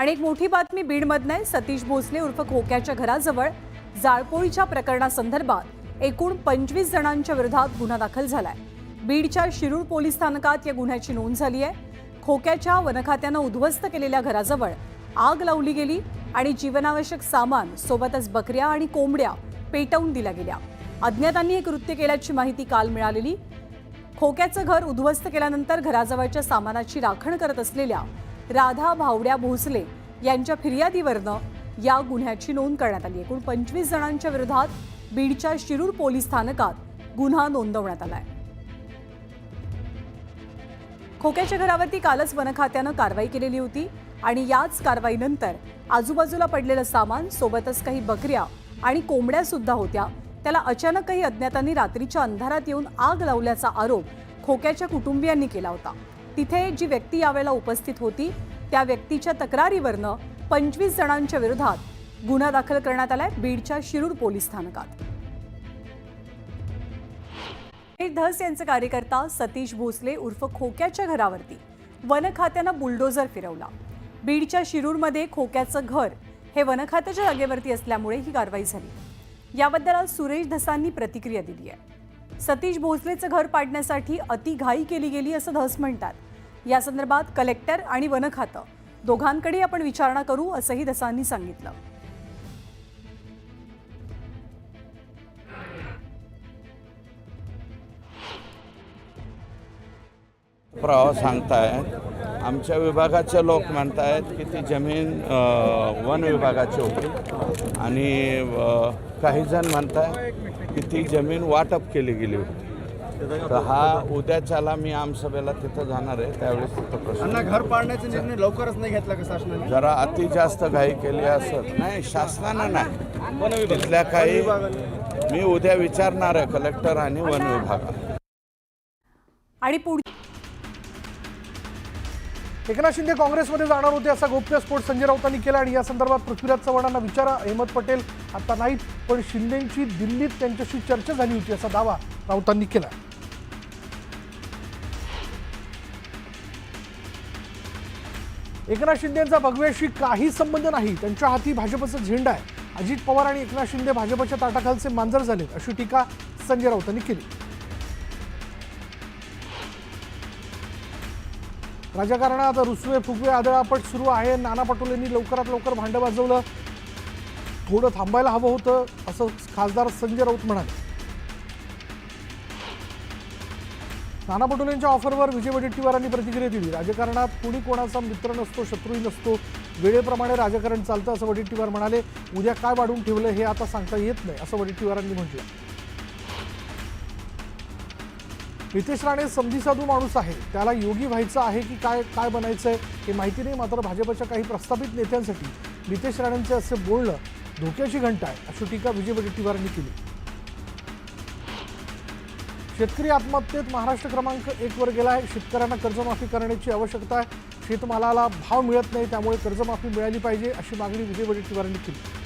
आणि एक मोठी बातमी बीडमधनं आहे। सतीश भोसले उर्फ खोक्याच्या घराजवळ जाळपोळीच्या प्रकरणासंदर्भात एकूण 25 जणांच्या विरोधात गुन्हा दाखल झालाय। बीडच्या शिरूर पोलीस स्थानकात या गुन्ह्याची नोंद झाली आहे। खोक्याच्या वनखात्यानं उद्ध्वस्त केलेल्या घराजवळ आग लावली गेली आणि जीवनावश्यक सामान सोबतच बकऱ्या आणि कोंबड्या पेटवून दिल्या गेल्या। अज्ञातांनी हे कृत्य केल्याची माहिती काल मिळालेली। खोक्याचं घर उद्ध्वस्त केल्यानंतर घराजवळच्या सामानाची राखण करत असलेल्या राधा भावड्या भोसले यांच्या फिर्यादीवरनं या गुन्ह्याची नोंद करण्यात आली। एकूण 25 जणांच्या विरोधात बीडच्या शिरूर पोलीस स्थानकात गुन्हा नोंदवण्यात आलाय। खोक्याच्या घरावरती कालच वनखात्यानं कारवाई केलेली होती आणि याच कारवाईनंतर आजूबाजूला पडलेलं सामान सोबतच काही बकऱ्या आणि कोंबड्या सुद्धा होत्या। त्याला अचानक काही अज्ञातांनी रात्रीच्या अंधारात येऊन आग लावल्याचा आरोप खोक्याच्या कुटुंबियांनी केला होता। तिथे जी व्यक्ती यावेळेला उपस्थित होती त्या व्यक्तीच्या तक्रारीवरनं 25 जणांच्या विरोधात गुन्हा दाखल करण्यात आलाय बीडच्या शिरूर पोलीस स्थानकात। धस यांचे कार्यकर्ता सतीश भोसले उर्फ खोक्याच्या घरावरती वनखात्यानं बुलडोझर फिरवला। बीडच्या शिरूरमध्ये खोक्याचं घर हे वनखात्याच्या जागेवरती असल्यामुळे ही कारवाई झाली। याबद्दल आज सुरेश धसांनी प्रतिक्रिया दिली आहे। सतीश भोसलेचं घर पाडण्यासाठी अतिघाई केली गेली असं धस म्हणतात। या संदर्भात कलेक्टर आणि वनखातं दोघांकडे आपण विचारणा करू असंही धसांनी सांगितलं। प्रवाह सांगतायत आमच्या विभागाचे लोक म्हणतायत की ती जमीन वन विभागाची होती आणि काही जण म्हणतायत की ती जमीन वाटप केली गेली होती। तर हा उद्याच्याला मी आमसभेला तिथं जाणार आहे, त्यावेळेस तिथं प्रश्न घर पाडण्याचा निर्णय लवकरच नाही घेतला का शासनाने? जरा अति जास्त घाई केली असत नाही, शासनानं नाही, तिथल्या काही मी उद्या विचारणार आहे कलेक्टर आणि वन विभागाला। आणि एकनाथ शिंदे काँग्रेसमध्ये जाणार होते असा गोप्यस्फोट संजय राऊतांनी केला आणि या संदर्भात पृथ्वीराज चव्हाणांना विचारा। अहमद पटेल आता नाहीत, पण शिंदेंची दिल्लीत त्यांच्याशी चर्चा झाली होती असा दावा राऊतांनी केला। एकनाथ शिंदेंचा भगव्याशी काही संबंध नाही, त्यांच्या हाती भाजपचा झेंडा आहे। अजित पवार आणि एकनाथ शिंदे भाजपच्या ताटाखालचे मांजर झालेत अशी टीका संजय राऊतांनी केली। राजकारणात रुसवे फुगवे आदळापट सुरू आहे। नाना पटोलेंनी लवकरात लवकर भांडं वाजवलं, थोडं थांबायला हवं होतं असं खासदार संजय राऊत म्हणाले। नाना पटोलेंच्या ऑफरवर विजय वडेट्टीवारांनी प्रतिक्रिया दिली। राजकारणात कोणी कोणाचा मित्र नसतो, शत्रूही नसतो, वेळेप्रमाणे राजकारण चालतं असं वडेट्टीवार म्हणाले। उद्या काय वाढून ठेवलं हे आता सांगता येत नाही असं वडेट्टीवारांनी म्हटलं। नितेश राणे समजीसाधू माणूस आहे, त्याला योगी व्हायचं आहे की काय बनायचंय हे माहिती नाही, मात्र भाजपच्या काही प्रस्थापित नेत्यांसाठी नितेश राणेंचे असे बोलणं धोक्याची घंटा आहे अशी टीका विजय वडेट्टीवारांनी केली। शेतकरी आत्महत्येत महाराष्ट्र क्रमांक 1 वर गेला आहे। शेतकऱ्यांना कर्जमाफी करण्याची आवश्यकता आहे। शेतमालाला भाव मिळत नाही, त्यामुळे कर्जमाफी मिळाली पाहिजे अशी मागणी विजय वडेट्टीवारांनी केली।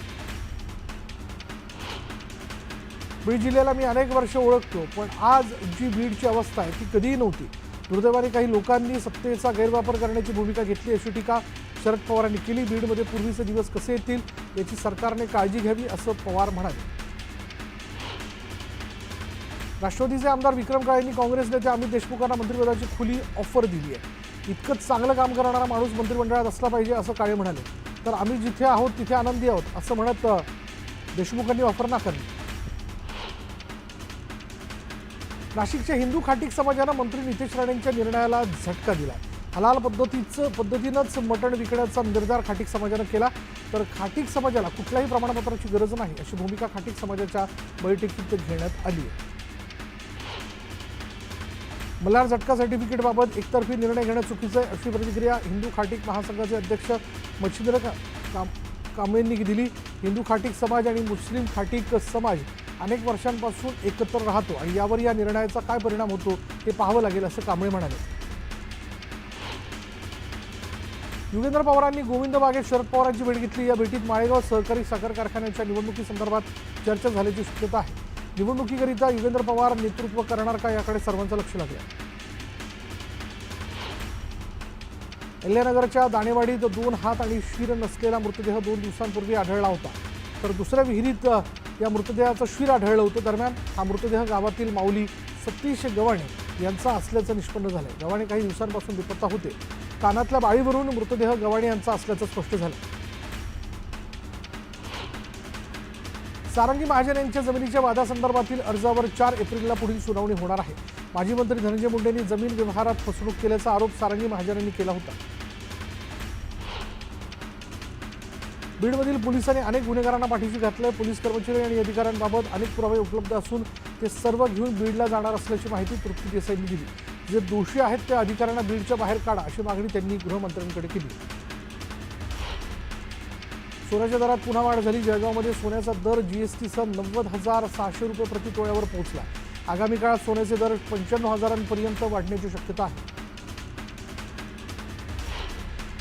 बीड जिल्ह्याला मी अनेक वर्ष ओळखतो, पण आज जी बीडची अवस्था आहे ती कधीही नव्हती। दुर्दैवाने काही लोकांनी सत्तेचा गैरवापर करण्याची भूमिका घेतली अशी टीका शरद पवारांनी केली। बीडमध्ये पूर्वीचे दिवस कसे येतील याची सरकारने काळजी घ्यावी असं पवार म्हणाले। राष्ट्रवादीचे आमदार विक्रम काळेंनी काँग्रेस नेते अमित देशमुखांना मंत्रिपदाची खुली ऑफर दिली आहे। इतकंच चांगलं काम करणारा माणूस मंत्रिमंडळात असला पाहिजे असं काळे म्हणाले। तर आम्ही जिथे आहोत तिथे आनंदी आहोत असं म्हणत देशमुखांनी ऑफर नाकारली। नाशिकच्या हिंदू खाटीक समाजानं मंत्री नितेश राणेंच्या निर्णयाला झटका दिला। हलाल पद्धतीनंच मटण विकण्याचा निर्धार खाटीक समाजानं केला, तर खाटीक समाजाला कुठल्याही प्रमाणपत्राची गरज नाही अशी भूमिका खाटीक समाजाच्या बैठकीत घेण्यात आली आहे। मल्हार झटका सर्टिफिकेटबाबत एकतर्फी निर्णय घेणं चुकीचं आहे अशी प्रतिक्रिया हिंदू खाटीक महासंघाचे अध्यक्ष मच्छिंद्र कांबळेंनी दिली। हिंदू खाटीक समाज आणि मुस्लिम खाटीक समाज अनेक वर्षांपासून एकत्र राहतो आणि यावर या निर्णयाचा काय परिणाम होतो हे पाहावं लागेल असं कांबळे म्हणाले। युगेंद्र पवारांनी गोविंद बागेत शरद पवारांची भेट घेतली। या भेटीत माळेगाव सहकारी साखर कारखान्याच्या निवडणुकीसंदर्भात चर्चा झाल्याची शक्यता आहे। निवडणुकीकरिता युगेंद्र पवार नेतृत्व करणार का याकडे सर्वांचं लक्ष लागलं। अहिल्यानगरच्या दाणेवाडीत 2 हात आणि शीर नसलेला मृतदेह 2 दिवसांपूर्वी आढळला होता, तर दुसऱ्या विहिरीत या मृतदेहाचं शीर आढळलं होतं. दरम्यान हा मृतदेह गावातील माऊली सतीश गव्हाणे यांचा असल्याचं निष्पन्न झालंय. गव्हाणे काही दिवसांपासून बेपत्ता होते. कानातल्या बाळीवरून मृतदेह गव्हाणे यांचा असल्याचं स्पष्ट झालं. सारंगी महाजन यांच्या जमिनीच्या वादासंदर्भातील अर्जावर 4 एप्रिलला पुढील सुनावणी होणार आहे. माजी मंत्री धनंजय मुंडेंनी जमीन व्यवहारात फसवणूक केल्याचा आरोप सारंगी महाजनांनी केला होता. बीडमधील पोलिसांनी अनेक गुन्हेगारांना पाठीशी घातलंय. पोलीस कर्मचारी आणि अधिकाऱ्यांबाबत अनेक पुरावे उपलब्ध असून ते सर्व घेऊन बीडला जाणार असल्याची माहिती तृप्ती देसाईंनी दिली. जे दोषी आहेत त्या अधिकाऱ्यांना बीडच्या बाहेर काढा अशी मागणी त्यांनी गृहमंत्र्यांकडे केली. सोन्याच्या दरात पुन्हा वाढ झाली. जळगावमध्ये सोन्याचा दर जीएसटीसह 90,600 रुपये प्रति तोळ्यावर पोहोचला. आगामी काळात सोन्याचे दर 95,000पर्यंत वाढण्याची शक्यता आहे.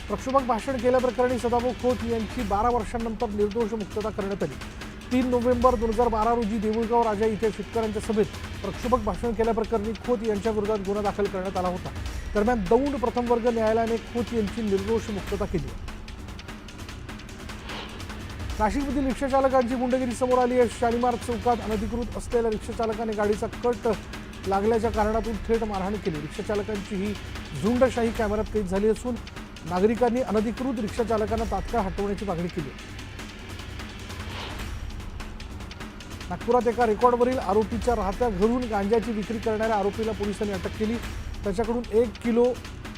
प्रक्षोभक भाषण केल्याप्रकरणी सदाभाऊ खोत यांची 12 वर्षांनंतर निर्दोष मुक्तता करण्यात आली. 3 नोव्हेंबर 2012 रोजी देऊळगाव राजा इथे शेतकऱ्यांच्या सभेत प्रक्षोभक भाषण केल्याप्रकरणी खोत यांच्या विरोधात गुन्हा दाखल करण्यात आला होता. दरम्यान दौंड प्रथम वर्ग न्यायालयाने खोत यांची निर्दोष मुक्तता केली. नाशिकमधील रिक्षाचालकांची गुंडगिरी समोर आली आहे. शालिमार चौकात अनधिकृत असलेल्या रिक्षाचालकाने गाडीचा कट लागल्याच्या कारणातून थेट मारहाण केली. रिक्षाचालकांची ही झुंडशाही कॅमेऱ्यात कैद झाली असून नागरिकांनी अनधिकृत रिक्षाचालकांना तात्काळ हटवण्याची मागणी केली. नागपुरात एका रेकॉर्डवरील आरोपीच्या राहत्या घरून गांजाची विक्री करणाऱ्या आरोपीला पोलिसांनी अटक केली. त्याच्याकडून 1 किलो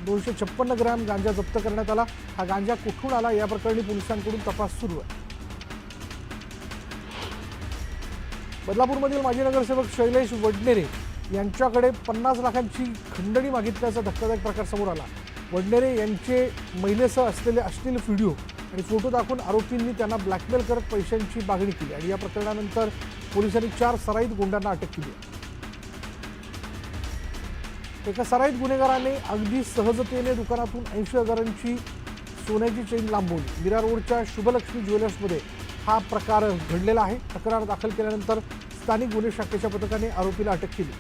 256 ग्रॅम गांजा जप्त करण्यात आला. हा गांजा कुठून आला या प्रकरणी पोलिसांकडून तपास सुरू आहे. बदलापूरमधील माजी नगरसेवक शैलेश वडनेरे यांच्याकडे 50 लाखांची खंडणी मागितल्याचा धक्कादायक प्रकार समोर आला. वडनेरे यांचे महिलेसह असलेले अश्लील व्हिडिओ आणि फोटो दाखवून आरोपींनी त्यांना ब्लॅकमेल करत पैशांची मागणी केली आणि या प्रकरणानंतर पोलिसांनी 4 सराईत गुंडांना अटक केली. एका सराईत गुन्हेगाराने अगदी सहजतेने दुकानातून 80,000ची सोन्याची चेन लांबवली. मीरा रोडच्या शुभलक्ष्मी ज्वेलर्समध्ये हा प्रकार घडलेला आहे. तक्रार दाखल केल्यानंतर स्थानिक गुन्हे शाखेच्या पथकाने आरोपीला अटक केली.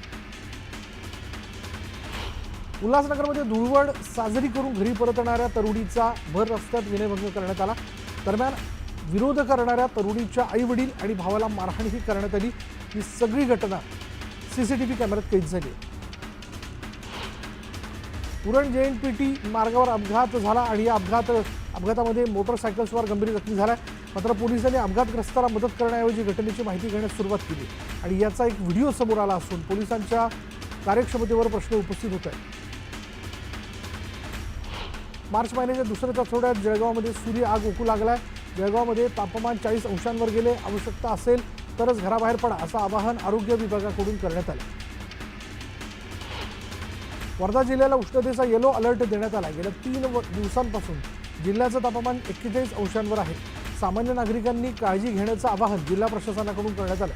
उल्हासनगरमध्ये धुळवड साजरी करून घरी परतणाऱ्या तरुणीचा भर रस्त्यात विनयभंग करण्यात आला. दरम्यान विरोध करणाऱ्या तरुणीच्या आईवडील आणि भावाला मारहाणही करण्यात आली. ही सगळी घटना सीसीटीव्ही कॅमेऱ्यात कैद झाली. उरण JNPT मार्गावर अपघात झाला आणि या अपघातामध्ये मोटरसायकलस्वार गंभीर जखमी झाला. मात्र पोलिसांनी अपघातग्रस्ताला मदत करण्याऐवजी घटनेची माहिती घेण्यास सुरुवात केली आणि याचा एक व्हिडिओ समोर आला असून पोलिसांच्या कार्यक्षमतेवर प्रश्न उपस्थित होत आहेत. मार्च महिन्याच्या दुसऱ्या आठवड्यात जळगावमध्ये सूर्य आग ओकू लागलाय. जळगावमध्ये तापमान 40 अंशांवर गेले. आवश्यकता असेल तरच घराबाहेर पडा असं आवाहन आरोग्य विभागाकडून करण्यात आलं. वर्धा जिल्ह्याला उष्णतेचा येलो अलर्ट देण्यात आला. गेल्या 3 दिवसांपासून जिल्ह्याचं तापमान 41 अंशांवर आहे. सामान्य नागरिकांनी काळजी घेण्याचं आवाहन जिल्हा प्रशासनाकडून करण्यात आलं.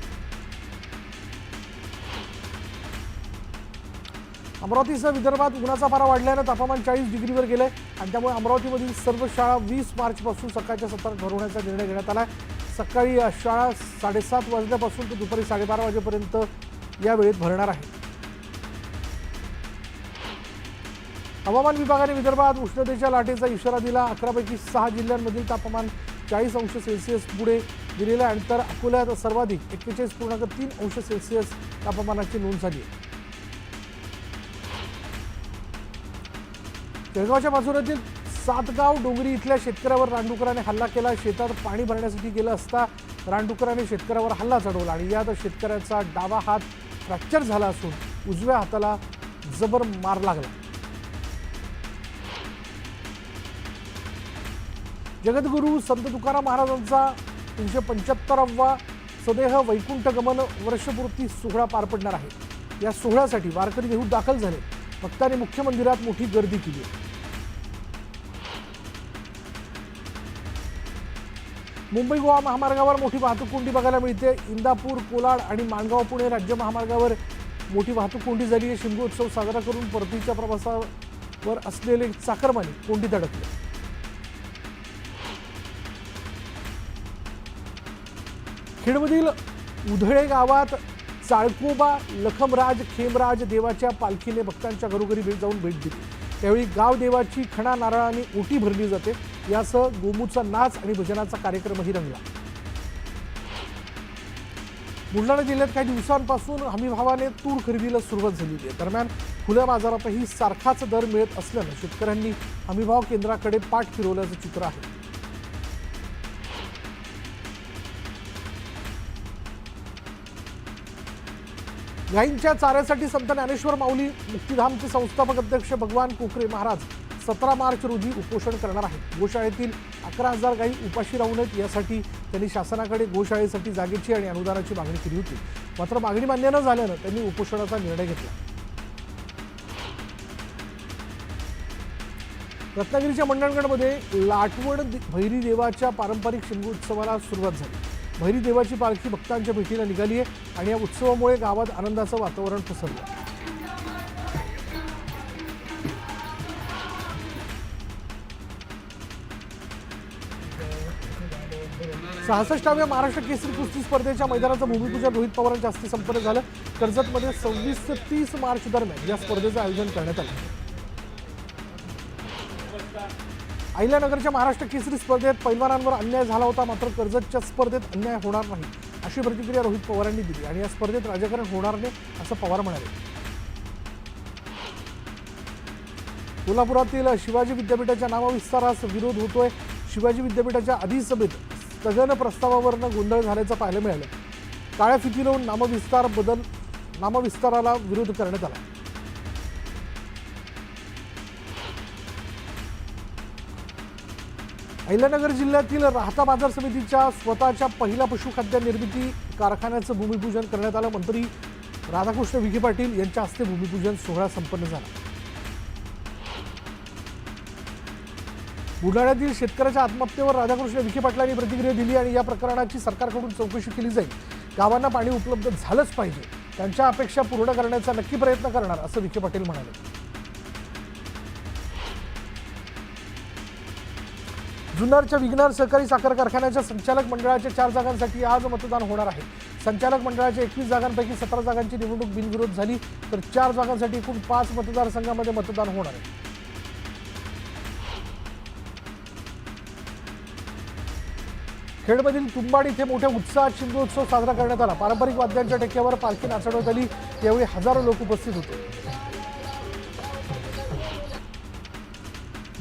अमरावतीसह विदर्भात उन्हाचा पारा वाढल्यानं तापमान 40 डिग्रीवर गेलंय आणि त्यामुळे अमरावतीमधील सर्व शाळा 20 मार्चपासून सकाळच्या सत्रात भरवण्याचा निर्णय घेण्यात आला आहे. सकाळी शाळा 7:30 वाजल्यापासून ते दुपारी 12:30 वाजेपर्यंत या वेळेत भरणार आहे. हवामान विभागाने विदर्भात उष्णतेच्या लाटेचा इशारा दिला. 11 पैकी 6 जिल्ह्यांमधील तापमान 40 अंश सेल्सिअस पुढे गेलेलं आहे आणि तर अकोल्यात सर्वाधिक 41.3 अंश सेल्सिअस तापमानाची नोंद झाली आहे. जळगावच्या बाजूरातील सातगाव डोंगरी इथल्या शेतकऱ्यावर रानडुकराने हल्ला केला. शेतात पाणी भरण्यासाठी गेलं असता रानडुकराने शेतकऱ्यावर हल्ला चढवला आणि यात शेतकऱ्याचा डावा हात फ्रॅक्चर झाला असून उजव्या हाताला जबर मार लागला. जगद्गुरू संत तुकाराम महाराजांचा 375वा सदेह वैकुंठ गमन वर्षपूर्ती सोहळा पार पडणार आहे. या सोहळ्यासाठी वारकरी देहूत दाखल झाले. भक्तांनी मुख्य मंदिरात मोठी गर्दी केली. मुंबई गोवा महामार्गावर मोठी वाहतूक कोंडी बघायला मिळते. इंदापूर कोलाड आणि माणगाव पुणे राज्य महामार्गावर मोठी वाहतूक कोंडी झाली आहे. शिमगोत्सव साजरा करून परतीच्या प्रवासावर असलेले चाकरमानी कोंडीत अडकले. खेडमधील उधळे गावात चाळकोबा लखमराज खेमराज देवाच्या पालखीने भक्तांच्या घरोघरी जाऊन भेट दिली. त्यावेळी गाव देवाची खणा नारळाने ओटी भरली जाते. यासह गोमूचा नाच आणि भजनाचा कार्यक्रमही रंगला. बुलढाणा जिल्ह्यात काही दिवसांपासून हमीभावाने तूर खरेदीला सुरुवात झालेली आहे. दरम्यान खुल्या बाजारातही सारखाच दर मिळत असल्यानं शेतकऱ्यांनी हमीभाव केंद्राकडे पाठ फिरवल्याचं चित्र आहे. गायींच्या चाऱ्यासाठी संत ज्ञानेश्वर माऊली मुक्तिधामचे संस्थापक अध्यक्ष भगवान कोकरे महाराज 17 मार्च रोजी उपोषण करणार आहेत. गोशाळेतील 11,000 गायी उपाशी राहू नयेत यासाठी त्यांनी शासनाकडे गोशाळेसाठी जागेची आणि अनुदानाची मागणी केली होती. मात्र मागणी मान्य न झाल्यानं त्यांनी उपोषणाचा निर्णय घेतला. रत्नागिरीच्या मंडणगडमध्ये लाटवड भैरी देवाच्या पारंपरिक शिमगोत्सवाला सुरुवात झाली. भैरी देवाची पालखी भक्तांच्या भेटीला निघाली आहे आणि या उत्सवामुळे गावात आनंदाचं वातावरण पसरलं. 66व्या महाराष्ट्र केसरी कुस्ती स्पर्धेच्या मैदानाचं भूमिपूजन रोहित पवारांच्या हस्ते संपन्न झालं. कर्जतमध्ये 26 ते 30 मार्च दरम्यान या स्पर्धेचं आयोजन करण्यात आलं. अहिल्यानगरच्या महाराष्ट्र केसरी स्पर्धेत पैलवानांवर अन्याय झाला होता, मात्र कर्जतच्या स्पर्धेत अन्याय होणार नाही अशी प्रतिक्रिया रोहित पवारांनी दिली आणि या स्पर्धेत राजकारण होणार नाही असं पवार म्हणाले. कोल्हापुरातील शिवाजी विद्यापीठाच्या नामविस्तारास विरोध होतोय. शिवाजी विद्यापीठाच्या अधिसभेत स्थगन प्रस्तावावरनं गोंधळ झाल्याचं पाहायला मिळालं. काळ्या फिती लावून नामविस्ताराला विरोध करण्यात आला. अहिल्यानगर जिल्ह्यातील राहता बाजार समितीच्या स्वतःच्या पहिल्या पशुखाद्य निर्मिती कारखान्याचं भूमिपूजन करण्यात आलं. मंत्री राधाकृष्ण विखे पाटील यांच्या हस्ते भूमिपूजन सोहळा संपन्न झाला. बुलढाण्यातील शेतकऱ्याच्या आत्महत्येवर राधाकृष्ण विखे पाटलांनी प्रतिक्रिया दिली आणि या प्रकरणाची सरकारकडून चौकशी केली जाईल. गावांना पाणी उपलब्ध झालंच पाहिजे, त्यांच्या अपेक्षा पूर्ण करण्याचा नक्की प्रयत्न करणार असं विखे पाटील म्हणाले. जुन्नरच्या विघ्नर सहकारी साखर कारखान्याच्या संचालक मंडळाच्या 4 जागांसाठी आज मतदान होणार आहे. संचालक मंडळाच्या 21 जागांपैकी 17 जागांची निवडणूक बिनविरोध झाली तर 4 जागांसाठी एकूण 5 मतदारसंघांमध्ये मतदान होणार आहे. खेडमधील तुंबाड इथे मोठ्या उत्साहात शिमगोत्सव साजरा करण्यात आला. पारंपरिक वाद्यांच्या टेक्यावर पालखी नाचवण्यात आली. यावेळी हजारो लोक उपस्थित होते.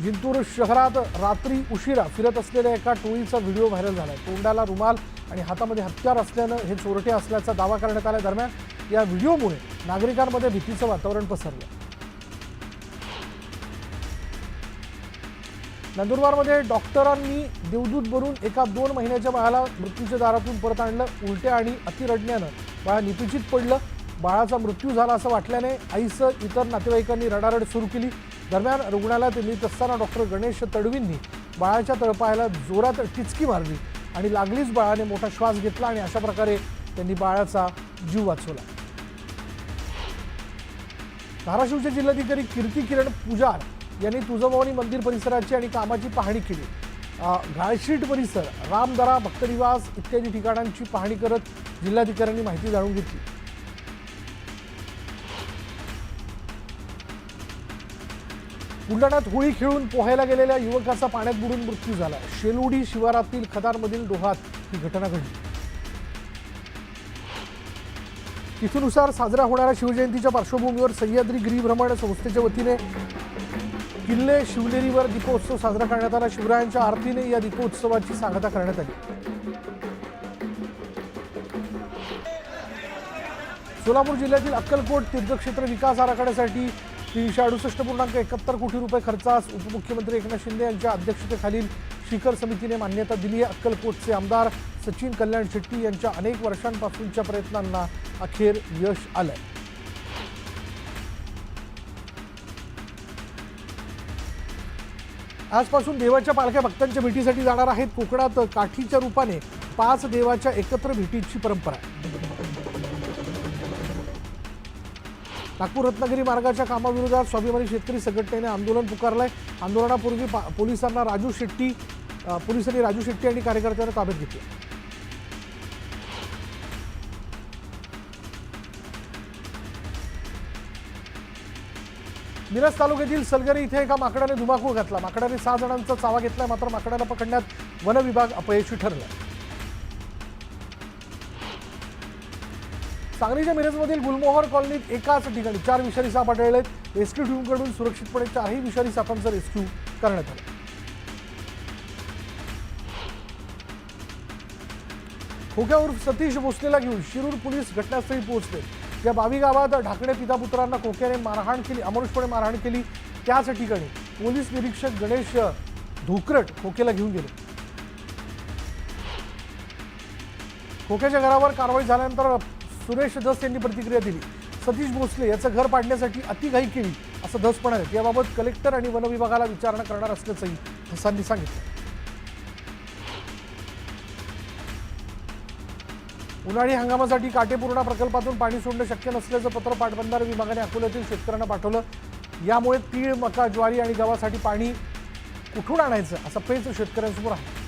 जिंतूर शहरात रात्री उशिरा फिरत असलेल्या एका टोळीचा व्हिडिओ व्हायरल झाला. तोंडाला रुमाल आणि हातामध्ये हत्यार असल्यानं हे चोरटे असल्याचा दावा करण्यात आला. दरम्यान या व्हिडिओमुळे नागरिकांमध्ये भीतीचं वातावरण पसरलं. नंदुरबारमध्ये डॉक्टरांनी देवदूत भरून एका 2 महिन्याच्या बाळाला मृत्यूच्या दारातून परत आणलं. उलट्या आणि अतिरडण्यानं बाळ निपिचित पडलं. बाळाचा मृत्यू झाला असं वाटल्याने आईसह इतर नातेवाईकांनी रडारड सुरू केली. दरम्यान रुग्णालयात नेत असताना डॉक्टर गणेश तडवींनी बाळाच्या तळपायाला जोरात टिचकी मारली आणि लागलीच बाळाने मोठा श्वास घेतला आणि अशा प्रकारे त्यांनी बाळाचा जीव वाचवला. धाराशिवचे जिल्हाधिकारी कीर्ती किरण पुजार यांनी तुळजाभवानी मंदिर परिसराची आणि कामाची पाहणी केली. घाळशीट परिसर, रामदरा, भक्तनिवास इत्यादी ठिकाणांची पाहणी करत जिल्हाधिकाऱ्यांनी माहिती जाणून घेतली. बुलढाण्यात होळी खेळून पोहायला गेलेल्या युवकाचा पाण्यात बुडून मृत्यू झाला. शेलुडी शिवारातील खदारमधील डोहात ही घटना घडली. तिथीनुसार साजरा होणाऱ्या शिवजयंतीच्या पार्श्वभूमीवर सह्याद्री गिरीभ्रमण संस्थेच्या वतीने किल्ले शिवनेरीवर दीपोत्सव साजरा करण्यात आला. शिवरायांच्या आरतीने या दीपोत्सवाची सांगता करण्यात आली. सोलापूर जिल्ह्यातील अक्कलकोट तीर्थक्षेत्र विकास आराखड्यासाठी 368.71 कोटी रुपये खर्चास उपमुख्यमंत्री एकनाथ शिंदे यांच्या अध्यक्षतेखालील शिखर समितीने मान्यता दिली आहे. अक्कलकोटचे आमदार सचिन कल्याण शेट्टी यांच्या अनेक वर्षांपासूनच्या प्रयत्नांना अखेर यश आलंय. आजपासून देवाच्या पालख्या भक्तांच्या भेटीसाठी जाणार आहेत. कोकणात काठीच्या रूपाने 5 देवाच्या एकत्र भेटीची परंपरा आहे. नागपूर रत्नागिरी मार्गाच्या कामाविरोधात स्वाभिमानी शेतकरी संघटनेने आंदोलन पुकारलंय. आंदोलनापूर्वी पोलिसांनी राजू शेट्टी आणि कार्यकर्त्यांना ताब्यात घेतलं. मिरज तालुक्यातील सलगरी इथे एका माकडाने धुमाकूळ घातला. माकडाने 6 जणांचा चावा घेतला, मात्र माकडाला पकडण्यात वन विभाग अपयशी ठरला. सांगलीच्या मिरजमधील गुलमोहर कॉलनीत एकाच ठिकाणी 4 विषारी साप आढळलेत. रेस्क्यू टीमकडून सुरक्षितपणे 4ही विषारी सापांचं रेस्क्यू करण्यात आलं. खोक्या उर्फ सतीश भोसलेला घेऊन शिरूर पोलीस घटनास्थळी पोहोचले. या बावी गावात ढाकणे पिता पुत्रांना खोक्याने मारहाण केली, अमानुषपणे मारहाण केली. त्याच ठिकाणी पोलीस निरीक्षक गणेश धोकरट खोक्याला घेऊन गेले. खोक्याच्या घरावर कारवाई झाल्यानंतर सुरेश धस यांनी प्रतिक्रिया दिली. सतीश भोसले याचं घर पाडण्यासाठी अतिघाई केली असं धस म्हणाले. याबाबत कलेक्टर आणि वन विभागाला विचारणा करणार असल्याचंही धसांनी सांगितलं. उन्हाळी हंगामासाठी काटेपूर्णा प्रकल्पातून पाणी सोडणं शक्य नसल्याचं पत्र पाटबंधारे विभागाने अकोल्यातील शेतकऱ्यांना पाठवलं. यामुळे तीळ, मका, ज्वारी आणि गव्हासाठी पाणी कुठून आणायचं असा पेच शेतकऱ्यांसमोर आहे.